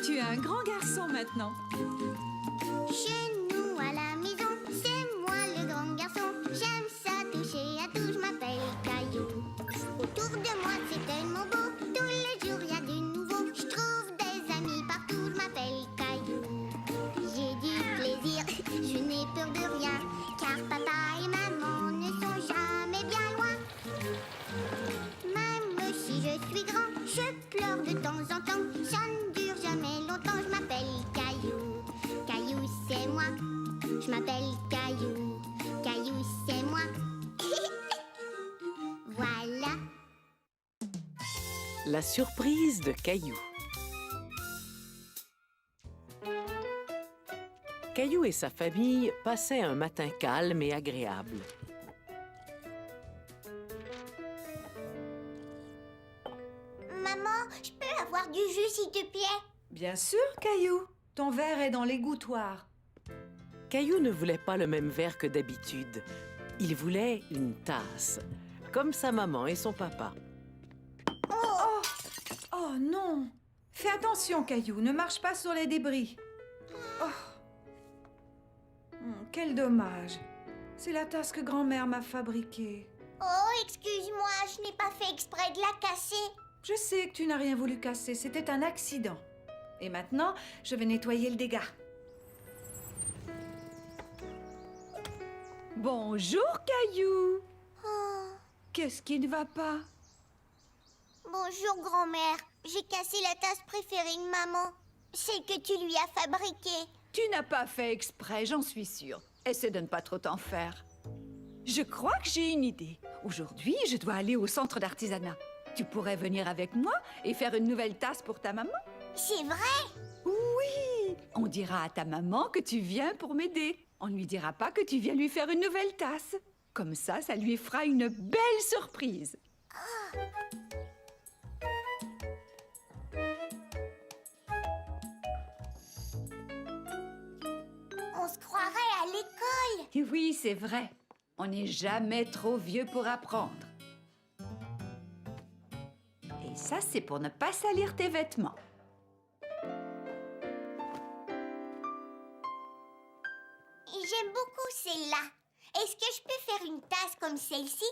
Tu es un grand garçon maintenant. Chez nous à la maison, c'est moi le grand garçon. J'aime ça toucher à tout, je m'appelle Caillou. Autour de moi c'est tellement beau, tous les jours il y a du nouveau. Je trouve des amis partout, je m'appelle Caillou. J'ai du plaisir, je n'ai peur de rien, car papa et maman ne sont jamais bien loin. Même si je suis grand, je pleure de temps en temps. Ça ne dure jamais longtemps, je m'appelle Caillou. Caillou, c'est moi. Je m'appelle Caillou. Caillou, c'est moi. Voilà. La surprise de Caillou. Caillou et sa famille passaient un matin calme et agréable. Maman, je peux avoir du jus, s'il te plaît? Bien sûr, Caillou. Ton verre est dans l'égouttoir. Caillou ne voulait pas le même verre que d'habitude. Il voulait une tasse, comme sa maman et son papa. Oh non! Fais attention, Caillou. Ne marche pas sur les débris. Oh. Quel dommage. C'est la tasse que grand-mère m'a fabriquée. Oh, excuse-moi, je n'ai pas fait exprès de la casser. Je sais que tu n'as rien voulu casser. C'était un accident. Et maintenant, je vais nettoyer le dégât. Bonjour, Caillou. Oh. Qu'est-ce qui ne va pas? Bonjour, grand-mère. J'ai cassé la tasse préférée de maman. Celle que tu lui as fabriquée. Tu n'as pas fait exprès, j'en suis sûre. Essaie de ne pas trop t'en faire. Je crois que j'ai une idée. Aujourd'hui, je dois aller au centre d'artisanat. Tu pourrais venir avec moi et faire une nouvelle tasse pour ta maman? C'est vrai? Oui! On dira à ta maman que tu viens pour m'aider. On ne lui dira pas que tu viens lui faire une nouvelle tasse. Comme ça lui fera une belle surprise. On se croirait à l'école. Et oui, c'est vrai. On n'est jamais trop vieux pour apprendre. Et ça, c'est pour ne pas salir tes vêtements. J'aime beaucoup celle-là. Est-ce que je peux faire une tasse comme celle-ci?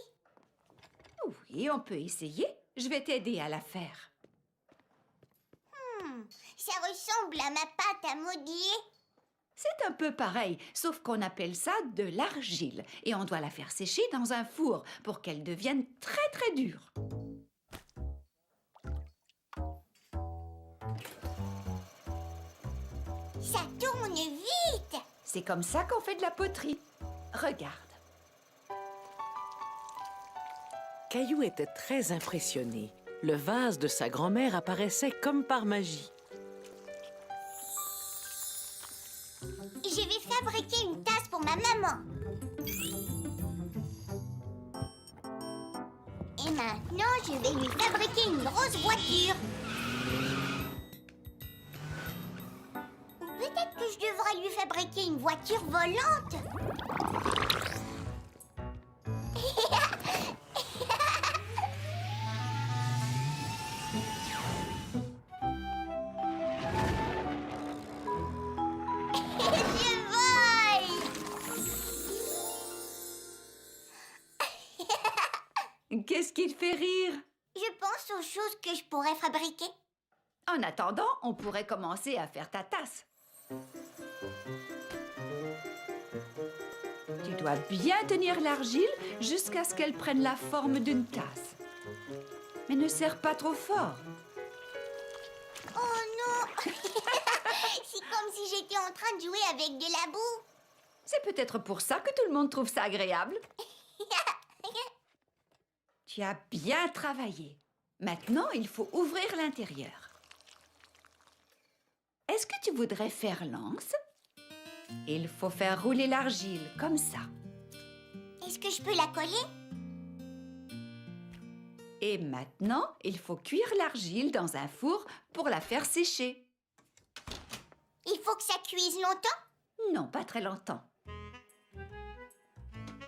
Oui, on peut essayer. Je vais t'aider à la faire. Ça ressemble à ma pâte à modeler. C'est un peu pareil, sauf qu'on appelle ça de l'argile. Et on doit la faire sécher dans un four pour qu'elle devienne très très dure. Ça tourne vite. C'est comme ça qu'on fait de la poterie. Regarde. Caillou était très impressionné. Le vase de sa grand-mère apparaissait comme par magie. Je vais fabriquer une tasse pour ma maman. Et maintenant, je vais lui fabriquer une grosse voiture. Ou peut-être que je devrais lui fabriquer une voiture volante. Je vole! Qu'est-ce qui te fait rire? Je pense aux choses que je pourrais fabriquer. En attendant, on pourrait commencer à faire ta tasse. Tu dois bien tenir l'argile jusqu'à ce qu'elle prenne la forme d'une tasse. Mais ne serre pas trop fort. Oh non! C'est comme si j'étais en train de jouer avec de la boue. C'est peut-être pour ça que tout le monde trouve ça agréable. Tu as bien travaillé. Maintenant, il faut ouvrir l'intérieur. Est-ce que tu voudrais faire l'anse? Il faut faire rouler l'argile, comme ça. Est-ce que je peux la coller? Et maintenant, il faut cuire l'argile dans un four pour la faire sécher. Il faut que ça cuise longtemps? Non, pas très longtemps.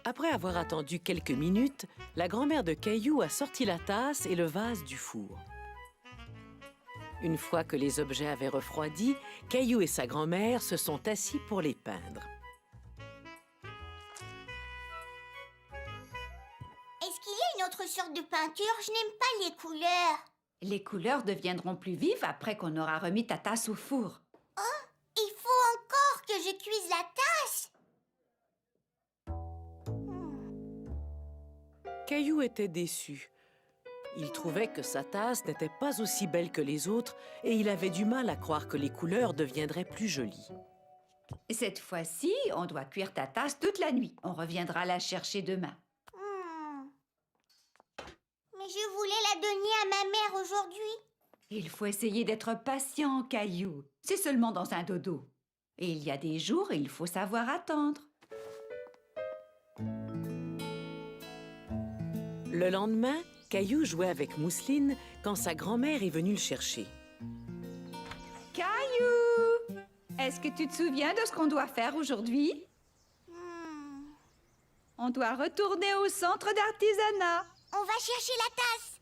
Après avoir attendu quelques minutes, la grand-mère de Caillou a sorti la tasse et le vase du four. Une fois que les objets avaient refroidi, Caillou et sa grand-mère se sont assis pour les peindre. Est-ce qu'il y a une autre sorte de peinture? Je n'aime pas les couleurs. Les couleurs deviendront plus vives après qu'on aura remis ta tasse au four. Il faut encore que je cuise la tasse. Caillou était déçu. Il trouvait que sa tasse n'était pas aussi belle que les autres et il avait du mal à croire que les couleurs deviendraient plus jolies. Cette fois-ci, on doit cuire ta tasse toute la nuit. On reviendra la chercher demain. Mais je voulais la donner à ma mère aujourd'hui. Il faut essayer d'être patient, Caillou. C'est seulement dans un dodo. Et il y a des jours, il faut savoir attendre. Le lendemain, Caillou jouait avec Mousseline quand sa grand-mère est venue le chercher. Caillou! Est-ce que tu te souviens de ce qu'on doit faire aujourd'hui? On doit retourner au centre d'artisanat. On va chercher la tasse.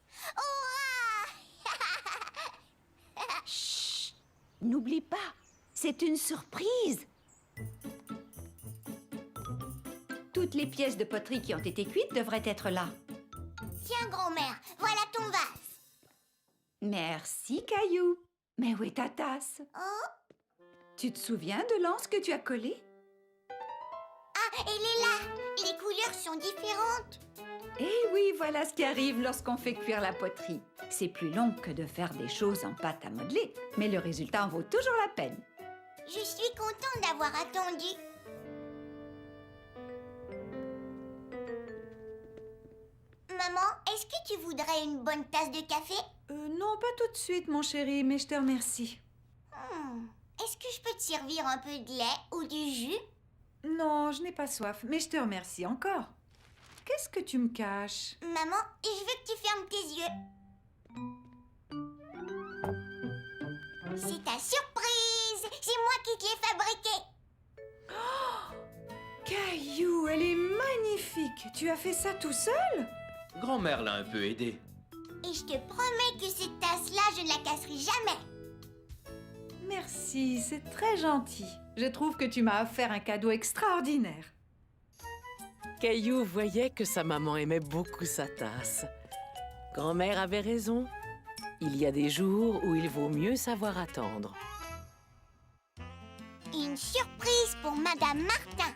Chut! N'oublie pas, c'est une surprise. Toutes les pièces de poterie qui ont été cuites devraient être là. Tiens, grand-mère, voilà ton vase. Merci, Caillou. Mais où est ta tasse? Tu te souviens de l'anse que tu as collée? Ah, elle est là. Les couleurs sont différentes. Eh oui, voilà ce qui arrive lorsqu'on fait cuire la poterie. C'est plus long que de faire des choses en pâte à modeler, mais le résultat en vaut toujours la peine. Je suis contente d'avoir attendu. Maman, est-ce que tu voudrais une bonne tasse de café? Non, pas tout de suite, mon chéri, mais je te remercie. Est-ce que je peux te servir un peu de lait ou du jus? Non, je n'ai pas soif, mais je te remercie encore. Qu'est-ce que tu me caches? Maman, je veux que tu fermes tes yeux. C'est ta surprise! C'est moi qui te l'ai fabriquée. Caillou, elle est magnifique. Tu as fait ça tout seul? Grand-mère l'a un peu aidé. Et je te promets que cette tasse-là, je ne la casserai jamais. Merci, c'est très gentil. Je trouve que tu m'as offert un cadeau extraordinaire. Caillou voyait que sa maman aimait beaucoup sa tasse. Grand-mère avait raison. Il y a des jours où il vaut mieux savoir attendre. Une surprise pour Madame Martin.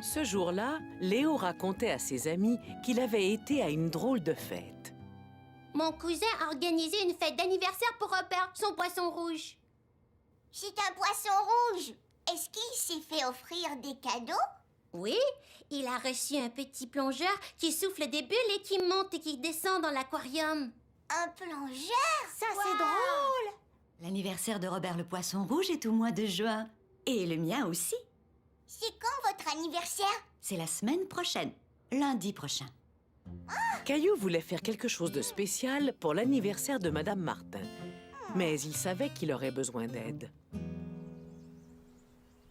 Ce jour-là, Léo racontait à ses amis qu'il avait été à une drôle de fête. Mon cousin a organisé une fête d'anniversaire pour Robert, son poisson rouge. C'est un poisson rouge. Est-ce qu'il s'est fait offrir des cadeaux? Oui, il a reçu un petit plongeur qui souffle des bulles et qui monte et qui descend dans l'aquarium. Un plongeur? Ça, c'est drôle! L'anniversaire de Robert le Poisson Rouge est au mois de juin. Et le mien aussi. C'est quand votre anniversaire? C'est la semaine prochaine, lundi prochain. Caillou voulait faire quelque chose de spécial pour l'anniversaire de Madame Martin. Mais il savait qu'il aurait besoin d'aide.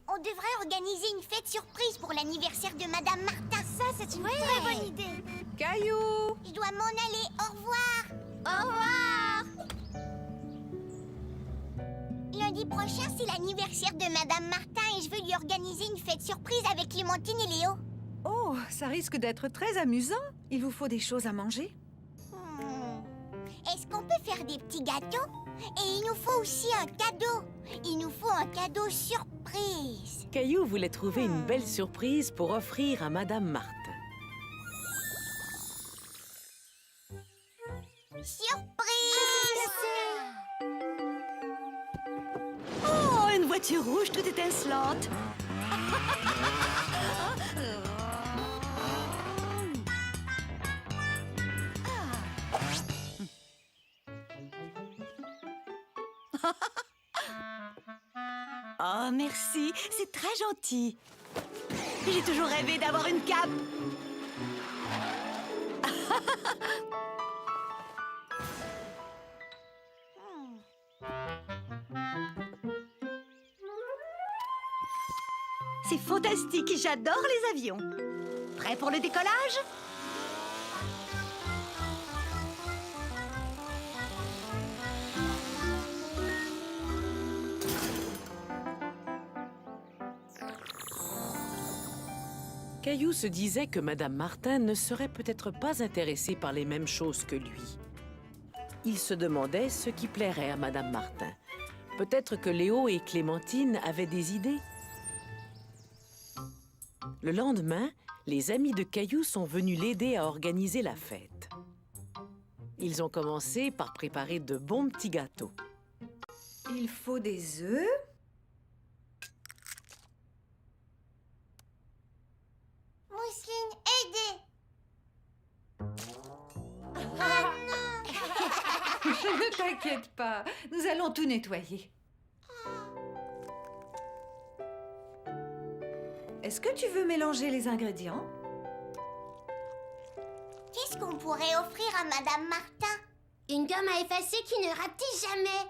On devrait organiser une fête surprise pour l'anniversaire de Madame Martin. Ça, c'est une très bonne idée. Caillou! Je dois m'en aller. Au revoir. Au revoir. Lundi prochain, c'est l'anniversaire de Madame Martin et je veux lui organiser une fête surprise avec Clémentine et Léo. Oh, ça risque d'être très amusant. Il vous faut des choses à manger? Est-ce qu'on peut faire des petits gâteaux? Et il nous faut aussi un cadeau. Il nous faut un cadeau surprise. Caillou voulait trouver une belle surprise pour offrir à Madame Martin. Surprise! Oh, une voiture rouge toute étincelante. Oh, merci, c'est très gentil. J'ai toujours rêvé d'avoir une cape. C'est fantastique, j'adore les avions. Prêt pour le décollage? Caillou se disait que Madame Martin ne serait peut-être pas intéressée par les mêmes choses que lui. Il se demandait ce qui plairait à Madame Martin. Peut-être que Léo et Clémentine avaient des idées. Le lendemain, les amis de Caillou sont venus l'aider à organiser la fête. Ils ont commencé par préparer de bons petits gâteaux. Il faut des œufs. Mousseline, aidez! Ne t'inquiète pas, nous allons tout nettoyer. Est-ce que tu veux mélanger les ingrédients? Qu'est-ce qu'on pourrait offrir à Madame Martin? Une gomme à effacer qui ne rapetisse jamais.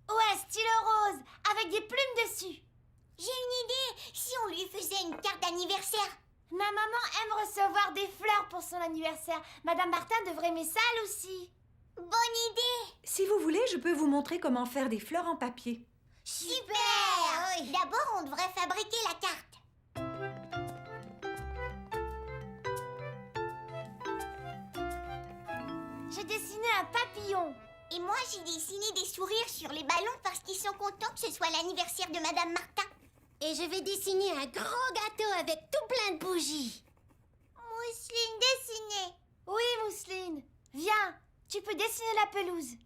Ouais, stylo rose, avec des plumes dessus. J'ai une idée, si on lui faisait une carte d'anniversaire. Ma maman aime recevoir des fleurs pour son anniversaire. Madame Martin devrait aimer ça, elle aussi. Bonne idée! Si vous voulez, je peux vous montrer comment faire des fleurs en papier. Super! D'abord, on devrait fabriquer la carte. J'ai dessiné un papillon. Et moi, j'ai dessiné des sourires sur les ballons parce qu'ils sont contents que ce soit l'anniversaire de Madame Martin. Et je vais dessiner un gros gâteau avec tout plein de bougies. Mousseline, dessinez. Oui, Mousseline. Viens, tu peux dessiner la pelouse.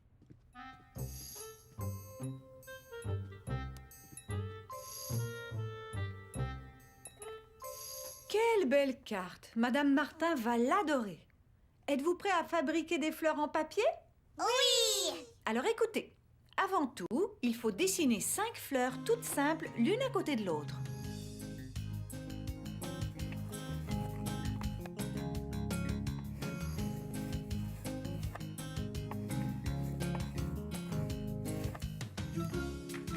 Quelle belle carte! Madame Martin va l'adorer. Êtes-vous prêt à fabriquer des fleurs en papier? Oui! Alors écoutez, avant tout, il faut dessiner 5 fleurs toutes simples l'une à côté de l'autre.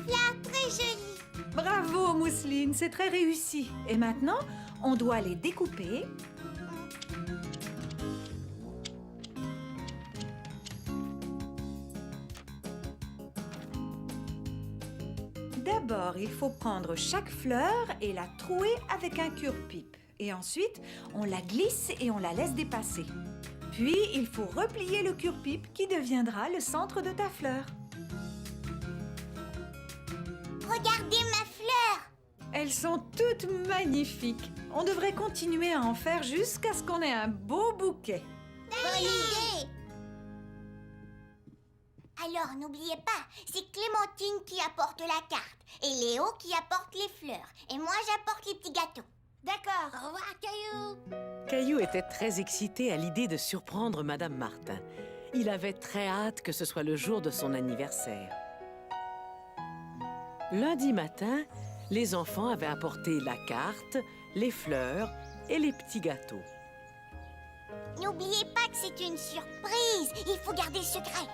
Là, très jolie. Bravo, Mousseline, c'est très réussi. Et maintenant, on doit les découper. D'abord, il faut prendre chaque fleur et la trouer avec un cure-pipe. Et ensuite, on la glisse et on la laisse dépasser. Puis, il faut replier le cure-pipe qui deviendra le centre de ta fleur. Regardez ma fleur. Elles sont toutes magnifiques. On devrait continuer à en faire jusqu'à ce qu'on ait un beau bouquet. Bonne idée. Alors, n'oubliez pas, c'est Clémentine qui apporte la carte et Léo qui apporte les fleurs. Et moi, j'apporte les petits gâteaux. D'accord. Au revoir, Caillou. Caillou était très excité à l'idée de surprendre Madame Martin. Il avait très hâte que ce soit le jour de son anniversaire. Lundi matin, les enfants avaient apporté la carte, les fleurs et les petits gâteaux. N'oubliez pas que c'est une surprise. Il faut garder le secret.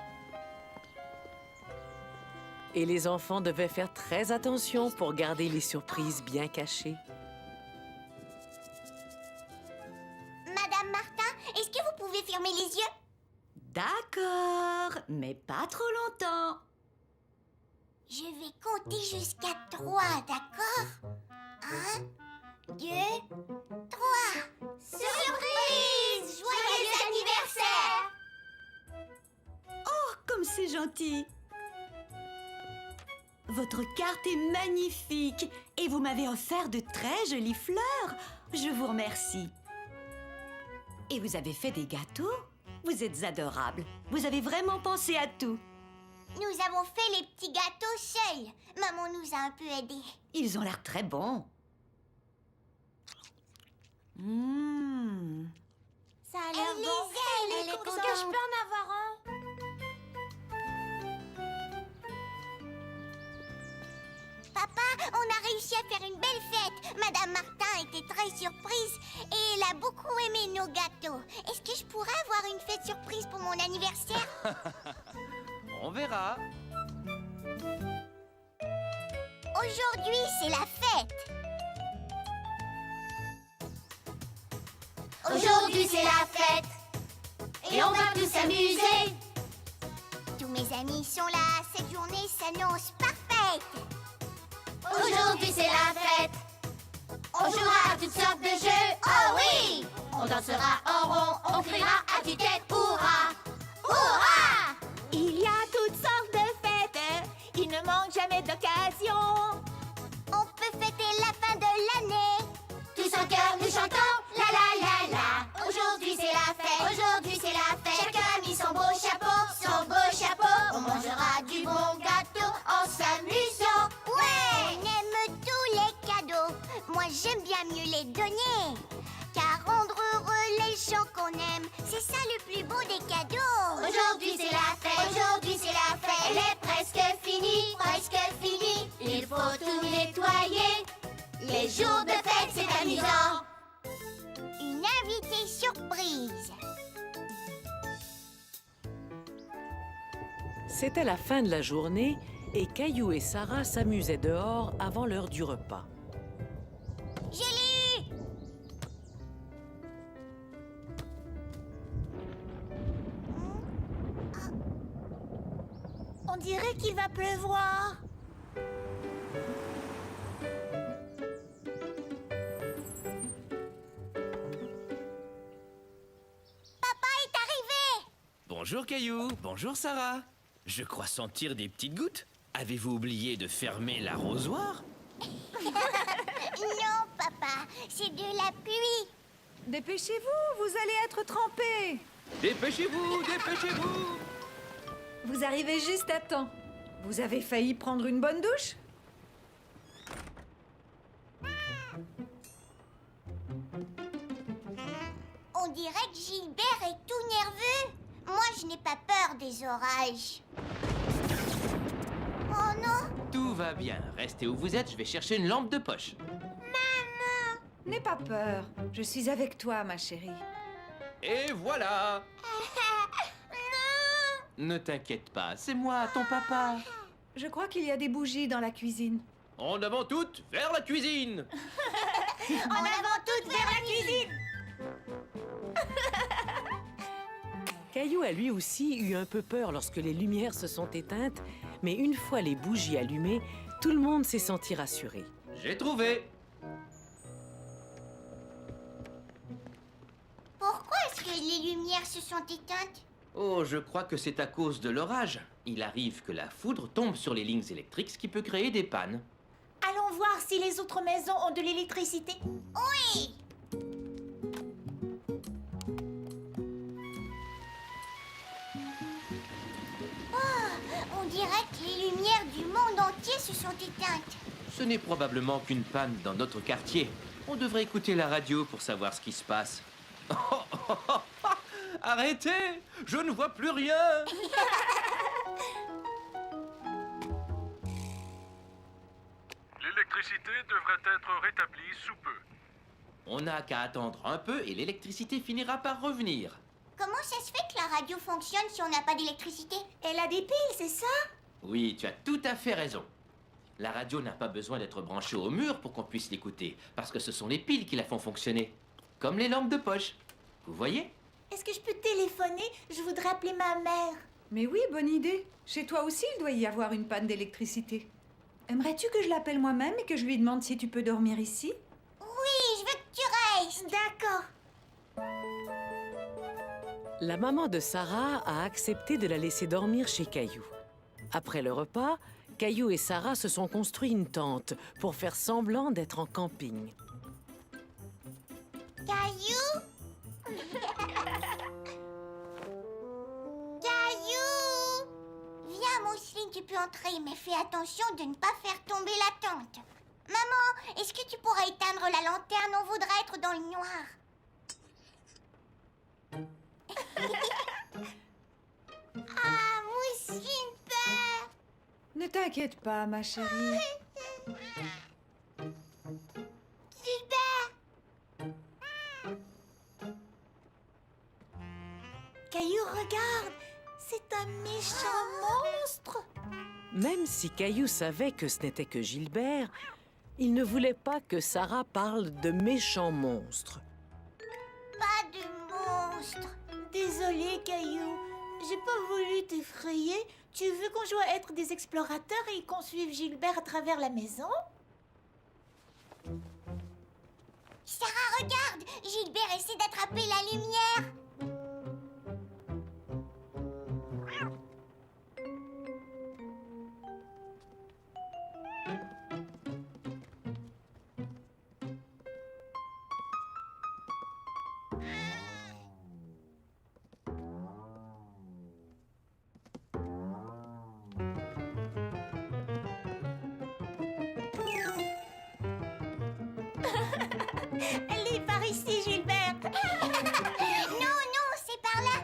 Et les enfants devaient faire très attention pour garder les surprises bien cachées. Madame Martin, est-ce que vous pouvez fermer les yeux? D'accord, mais pas trop longtemps. Je vais compter jusqu'à 3, d'accord? 1, 2, 3. Surprise! Joyeux anniversaire! Oh, comme c'est gentil. Votre carte est magnifique et vous m'avez offert de très jolies fleurs. Je vous remercie. Et vous avez fait des gâteaux? Vous êtes adorables. Vous avez vraiment pensé à tout. Nous avons fait les petits gâteaux seuls. Maman nous a un peu aidés. Ils ont l'air très bons. Mmh. Ça a l'air Elle bon. les aime, Est-ce que je peux en avoir un? Papa, on a réussi à faire une belle fête. Madame Martin était très surprise et elle a beaucoup aimé nos gâteaux. Est-ce que je pourrais avoir une fête surprise pour mon anniversaire? On verra. Aujourd'hui, c'est la fête. Aujourd'hui c'est la fête et on va tous s'amuser. Tous mes amis sont là, cette journée s'annonce parfaite. Aujourd'hui c'est la fête, on jouera à toutes sortes de jeux, oh oui! On dansera en rond, on criera à tue-tête, hurrah! Hurrah! Il y a toutes sortes de fêtes, il ne manque jamais d'occasion. On peut fêter la fin de l'année. Tous en cœur nous chantons la la la la. Aujourd'hui c'est la fête, aujourd'hui c'est la fête. Chacun a mis son beau chapeau, son beau chapeau. On mangera du bon gâteau en s'amusant. Ouais! On aime tous les cadeaux. Moi j'aime bien mieux les donner. Car rendre heureux les gens qu'on aime, c'est ça le plus beau des cadeaux. Aujourd'hui c'est la fête, aujourd'hui c'est la fête. Elle est presque finie, presque finie. Il faut tout nettoyer. Les jours de fête c'est amusant. Une invitée surprise. C'était la fin de la journée et Caillou et Sarah s'amusaient dehors avant l'heure du repas. Je l'ai eu. On dirait qu'il va pleuvoir. Papa est arrivé. Bonjour Caillou, bonjour Sarah. Je crois sentir des petites gouttes. Avez-vous oublié de fermer l'arrosoir? Non, papa, c'est de la pluie. Dépêchez-vous, vous allez être trempés. Dépêchez-vous, dépêchez-vous! Vous arrivez juste à temps. Vous avez failli prendre une bonne douche? On dirait que Gilbert est tout nerveux. Moi, je n'ai pas peur des orages. Oh non, Tout va bien. Restez où vous êtes, je vais chercher une lampe de poche. N'aie pas peur. Je suis avec toi, ma chérie. Et voilà! Ne t'inquiète pas, c'est moi, ton papa. Je crois qu'il y a des bougies dans la cuisine. En avant toutes, vers la cuisine! en avant toutes vers la cuisine. Caillou a lui aussi eu un peu peur lorsque les lumières se sont éteintes, mais une fois les bougies allumées, tout le monde s'est senti rassuré. J'ai trouvé! Pourquoi est-ce que les lumières se sont éteintes? Oh, je crois que c'est à cause de l'orage. Il arrive que la foudre tombe sur les lignes électriques, ce qui peut créer des pannes. Allons voir si les autres maisons ont de l'électricité. Oui. On dirait que les lumières du monde entier se sont éteintes. Ce n'est probablement qu'une panne dans notre quartier. On devrait écouter la radio pour savoir ce qui se passe. Arrêtez! Je ne vois plus rien! L'électricité devrait être rétablie sous peu. On n'a qu'à attendre un peu et l'électricité finira par revenir. Comment ça se fait que la radio fonctionne si on n'a pas d'électricité? Elle a des piles, c'est ça? Oui, tu as tout à fait raison. La radio n'a pas besoin d'être branchée au mur pour qu'on puisse l'écouter, parce que ce sont les piles qui la font fonctionner. Comme les lampes de poche. Vous voyez? Est-ce que je peux téléphoner? Je voudrais appeler ma mère. Mais oui, bonne idée. Chez toi aussi, il doit y avoir une panne d'électricité. Aimerais-tu que je l'appelle moi-même et que je lui demande si tu peux dormir ici? Oui, je veux que tu restes. D'accord. La maman de Sarah a accepté de la laisser dormir chez Caillou. Après le repas, Caillou et Sarah se sont construit une tente pour faire semblant d'être en camping. Caillou? Caillou? Viens, Mousseline, tu peux entrer, mais fais attention de ne pas faire tomber la tente. Maman, est-ce que tu pourrais éteindre la lanterne? On voudrait être dans le noir. Ah, Mousseline peur. Ne t'inquiète pas, ma chérie. Gilbert. Caillou, regarde. C'est un méchant monstre. Même si Caillou savait que ce n'était que Gilbert, il ne voulait pas que Sarah parle de méchants monstres. Pas monstre. Désolée, Caillou. J'ai pas voulu t'effrayer. Tu veux qu'on joue à être des explorateurs et qu'on suive Gilbert à travers la maison? Sarah, regarde! Gilbert essaie d'attraper la lumière. Elle est par ici, Gilbert. Non, non, c'est par là.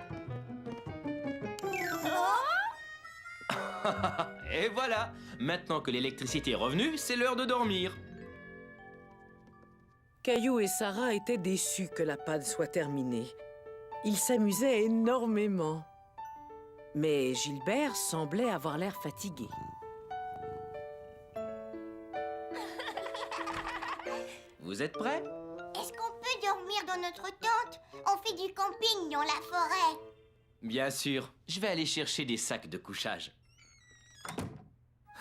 Et voilà. Maintenant que l'électricité est revenue, c'est l'heure de dormir. Caillou et Sarah étaient déçus que la panne soit terminée. Ils s'amusaient énormément. Mais Gilbert semblait avoir l'air fatigué. Vous êtes prêts? Est-ce qu'on peut dormir dans notre tente? On fait du camping dans la forêt. Bien sûr. Je vais aller chercher des sacs de couchage.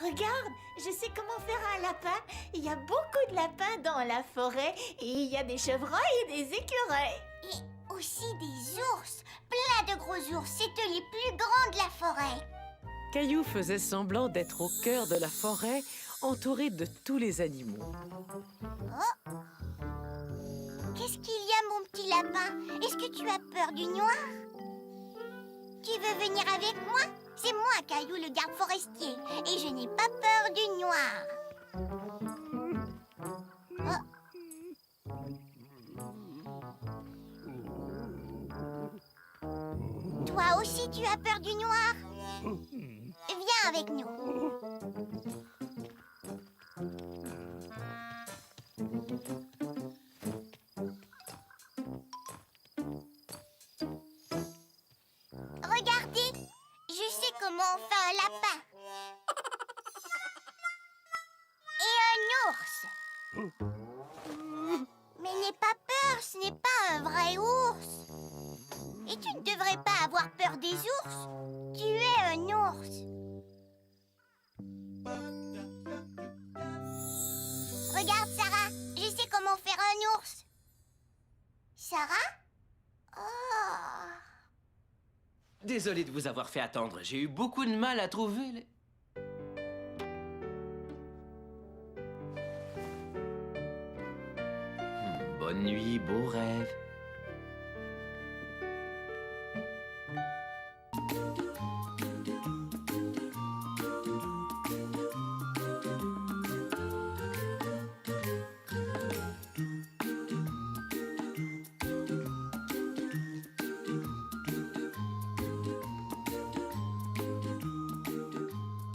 Regarde, je sais comment faire un lapin. Il y a beaucoup de lapins dans la forêt. Et il y a des chevreuils et des écureuils. Et aussi des ours. Plein de gros ours. C'est eux les plus grands de la forêt. Caillou faisait semblant d'être au cœur de la forêt, entouré de tous les animaux. Qu'est-ce qu'il y a, mon petit lapin? Est-ce que tu as peur du noir? Tu veux venir avec moi? C'est moi, Caillou, le garde forestier. Et je n'ai pas peur du noir. Toi aussi, tu as peur du noir? Viens avec nous. Regardez, je sais comment on fait un lapin. Et un ours. Mais n'aie pas peur, ce n'est pas un vrai ours. Et tu ne devrais pas avoir peur des ours. Tu es un ours. Regarde, Sarah, je sais comment faire un ours. Sarah? Oh. Désolé de vous avoir fait attendre. J'ai eu beaucoup de mal à trouver les... Bonne nuit, beau rêve.